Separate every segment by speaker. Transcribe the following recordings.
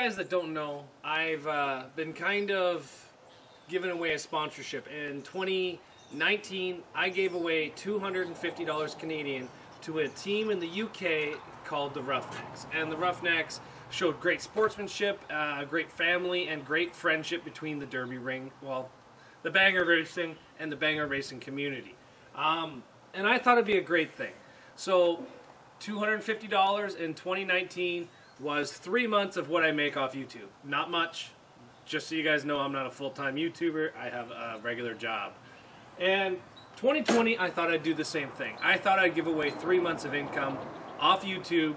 Speaker 1: guys that don't know, I've been kind of giving away a sponsorship. In 2019, I gave away $250 Canadian to a team in the UK called the Roughnecks. And the Roughnecks showed great sportsmanship, great family, and great friendship between the Derby ring, well, the banger racing and the banger racing community. And I thought it'd be a great thing. So $250 in 2019 was 3 months of what I make off YouTube. Not much. Just so you guys know, I'm not a full-time YouTuber. I have a regular job. And 2020, I thought I'd do the same thing. I thought I'd give away 3 months of income off YouTube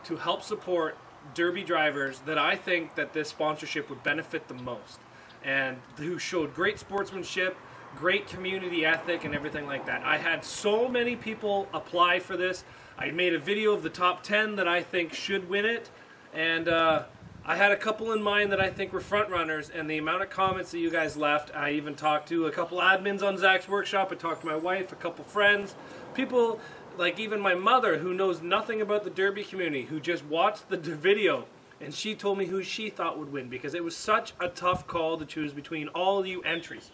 Speaker 1: to help support Derby drivers that I think that this sponsorship would benefit the most, and who showed great sportsmanship, great community ethic, and everything like that. I had so many people apply for this. I made a video of the top 10 that I think should win it, and I had a couple in mind that I think were front runners, and the amount of comments that you guys left, I even talked to a couple admins on Zacks Workshop, I talked to my wife, a couple friends, people like even my mother who knows nothing about the Derby community, who just watched the video, and she told me who she thought would win, because it was such a tough call to choose between all you entries.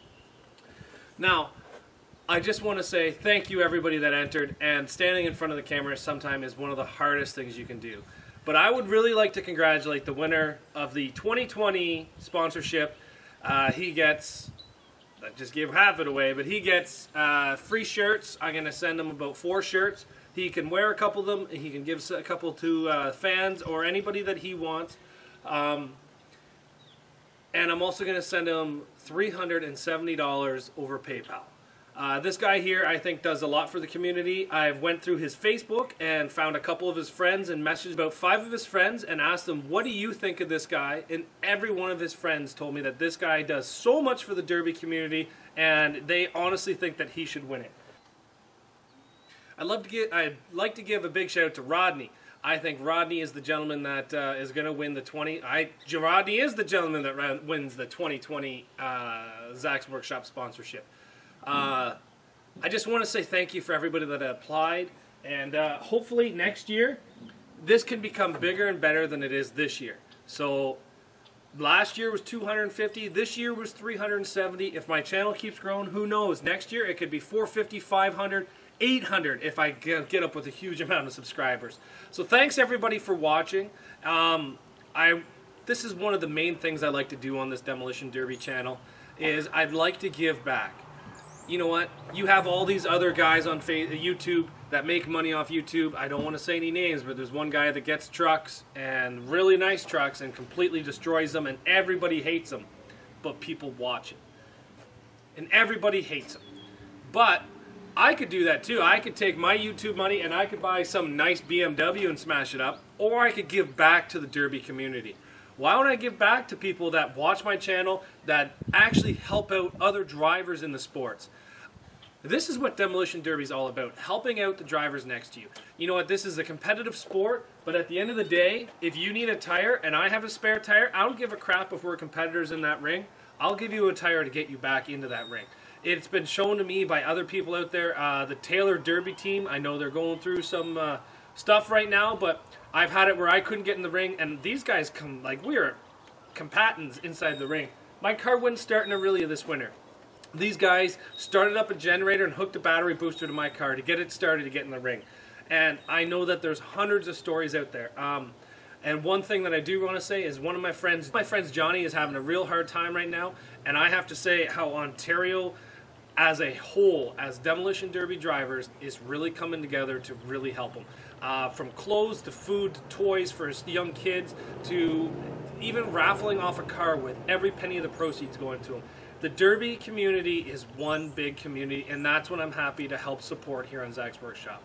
Speaker 1: Now, I just want to say thank you everybody that entered, and standing in front of the camera sometimes is one of the hardest things you can do. But I would really like to congratulate the winner of the 2020 sponsorship. He gets, I just gave half it away, but he gets free shirts. I'm going to send him about 4 shirts. He can wear a couple of them, and he can give a couple to fans or anybody that he wants. And I'm also going to send him $370 over PayPal. This guy here, I think, does a lot for the community. I went through his Facebook and found a couple of his friends and messaged about 5 of his friends and asked them, what do you think of this guy? And every one of his friends told me that this guy does so much for the Derby community, and they honestly think that he should win it. I'd like to give a big shout out to Rodney. I think Rodney is the gentleman that is going to win the Rodney is the gentleman that wins the 2020 Zacks Workshop sponsorship. I just want to say thank you for everybody that applied, and hopefully next year this can become bigger and better than it is this year. So last year was 250, this year was 370. If my channel keeps growing, who knows? Next year it could be 450, 500, 800 if I get up with a huge amount of subscribers. So thanks everybody for watching. This is one of the main things I like to do on this Demolition Derby channel, is I'd like to give back. You know what? You have all these other guys on YouTube that make money off YouTube. I don't want to say any names, but there's one guy that gets trucks, and really nice trucks, and completely destroys them, and everybody hates them. But people watch it. And everybody hates them. But I could do that too. I could take my YouTube money and I could buy some nice BMW and smash it up, or I could give back to the Derby community. Why don't I give back to people that watch my channel, that actually help out other drivers in the sports? This is what Demolition Derby is all about, helping out the drivers next to you. You know what, this is a competitive sport, but at the end of the day, if you need a tire and I have a spare tire, I don't give a crap if we're competitors in that ring. I'll give you a tire to get you back into that ring. It's been shown to me by other people out there, the Taylor Derby team, I know they're going through some stuff right now, but I've had it where I couldn't get in the ring, and these guys come like we are combatants inside the ring. My car wouldn't start in Aurelia this winter. These guys started up a generator and hooked a battery booster to my car to get it started to get in the ring. And I know that there's hundreds of stories out there. And one thing that I do want to say is one of my friends Johnny, is having a real hard time right now, and I have to say how Ontario as a whole, as Demolition Derby drivers, is really coming together to really help them. From clothes to food to toys for young kids to even raffling off a car with every penny of the proceeds going to them. The Derby community is one big community, and that's what I'm happy to help support here on Zacks Workshop.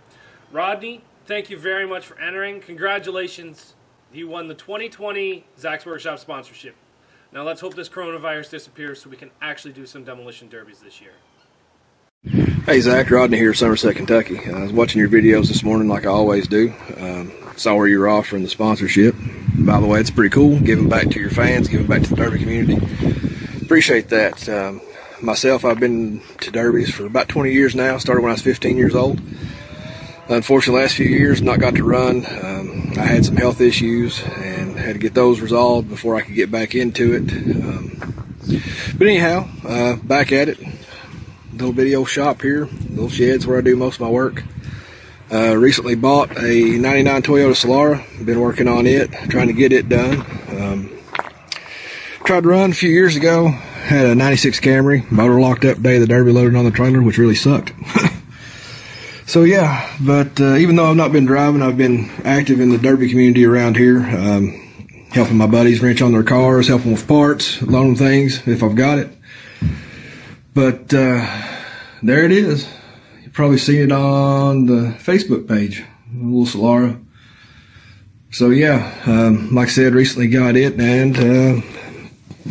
Speaker 1: Rodney, thank you very much for entering. Congratulations. You won the 2020 Zacks Workshop sponsorship. Now let's hope this coronavirus disappears so we can actually do some Demolition Derbies this year.
Speaker 2: Hey Zach, Rodney here, Somerset, Kentucky. I was watching your videos this morning like I always do. Saw where you were offering the sponsorship. By the way, it's pretty cool, giving back to your fans, giving back to the Derby community. Appreciate that. Myself, I've been to Derbies for about 20 years now. Started when I was 15 years old. Unfortunately, the last few years, not got to run. I had some health issues and had to get those resolved before I could get back into it. But anyhow, back at it. Little bitty old shop here, little sheds where I do most of my work. Recently bought a 99 Toyota Solara. Been working on it, trying to get it done. Tried to run a few years ago. Had a 96 Camry, motor locked up day of the Derby, loaded on the trailer, which really sucked. So yeah, but even though I've not been driving, I've been active in the Derby community around here, helping my buddies wrench on their cars, helping with parts, loan them things if I've got it. But there it is. You've probably seen it on the Facebook page, a little Solara. So yeah, like I said, recently got it, and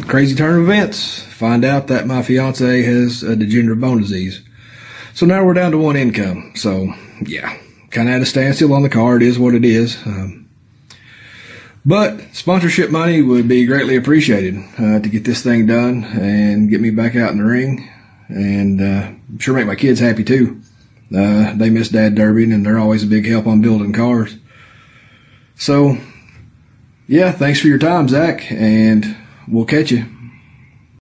Speaker 2: crazy turn of events. Find out that my fiance has a degenerative bone disease. So now we're down to one income. So yeah, kind of at a standstill on the car. It is what it is. But sponsorship money would be greatly appreciated to get this thing done and get me back out in the ring, and I'm sure make my kids happy too. They miss Dad derbying, and they're always a big help on building cars. So yeah, thanks for your time, Zach, and we'll catch you.